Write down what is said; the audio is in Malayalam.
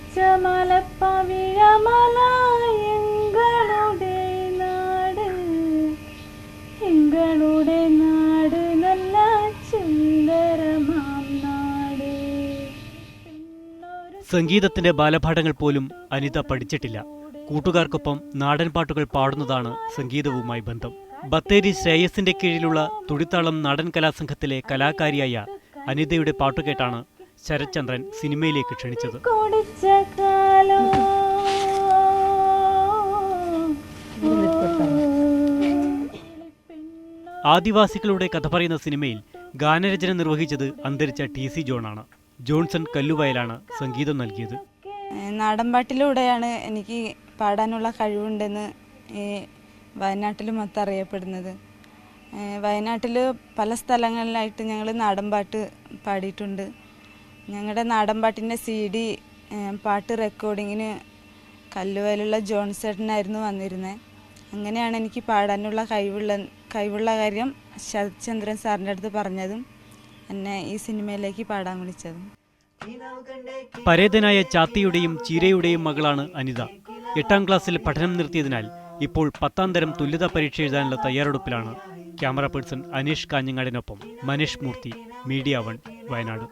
പച്ചമലപ്പവിഴമല എങ്ങളുടെ നാട് നല്ല സുന്ദരമാം നാട്. സംഗീതത്തിന്റെ ബാലപാഠങ്ങൾ പോലും അനിത പഠിച്ചിട്ടില്ല. കൂട്ടുകാർക്കൊപ്പം നാടൻ പാട്ടുകൾ പാടുന്നതാണ് സംഗീതവുമായി ബന്ധം. ബത്തേരി ശ്രേയസിന്റെ കീഴിലുള്ള തുടിത്താളം നാടൻ കലാസംഘത്തിലെ കലാകാരിയായ അനിതയുടെ പാട്ടുകേട്ടാണ് ശരത്ചന്ദ്രൻ സിനിമയിലേക്ക് ക്ഷണിച്ചത്. ആദിവാസികളുടെ കഥ പറയുന്ന സിനിമയിൽ ഗാനരചന നിർവഹിച്ചത് അന്തരിച്ച TC ജോണാണ്. ജോൺസൺ കല്ലുവയലാണ് സംഗീതം നൽകിയത്. നാടൻപാട്ടിലൂടെയാണ് എനിക്ക് പാടാനുള്ള കഴിവുണ്ടെന്ന് വയനാട്ടിൽ മൊത്തം അറിയപ്പെടുന്നത്. വയനാട്ടിൽ പല സ്ഥലങ്ങളിലായിട്ട് ഞങ്ങൾ നാടൻപാട്ട് പാടിയിട്ടുണ്ട്. ഞങ്ങളുടെ നാടൻപാട്ടിൻ്റെ CD പാട്ട് റെക്കോർഡിങ്ങിന് കല്ലുവയലുള്ള ജോൺസേട്ടനായിരുന്നു വന്നിരുന്നത്. അങ്ങനെയാണ് എനിക്ക് പാടാനുള്ള കഴിവുള്ള കാര്യം ശരത്ചന്ദ്രൻ സാറിൻ്റെ അടുത്ത് പറഞ്ഞതും എന്നെ ഈ സിനിമയിലേക്ക് പാടാൻ വിളിച്ചതും. പരേതനായ ചാത്തിയുടെയും ചീരയുടെയും മകളാണ് അനിത. 8ാം ക്ലാസ്സിൽ പഠനം നിർത്തിയതിനാൽ ഇപ്പോൾ 10ാം തരം തുല്യതാ പരീക്ഷ എഴുതാനുള്ള തയ്യാറെടുപ്പിലാണ്. ക്യാമറ പേഴ്സൺ അനീഷ് കാഞ്ഞങ്ങാടിനൊപ്പം മനീഷ് മൂർത്തി, മീഡിയ 1, വയനാട്.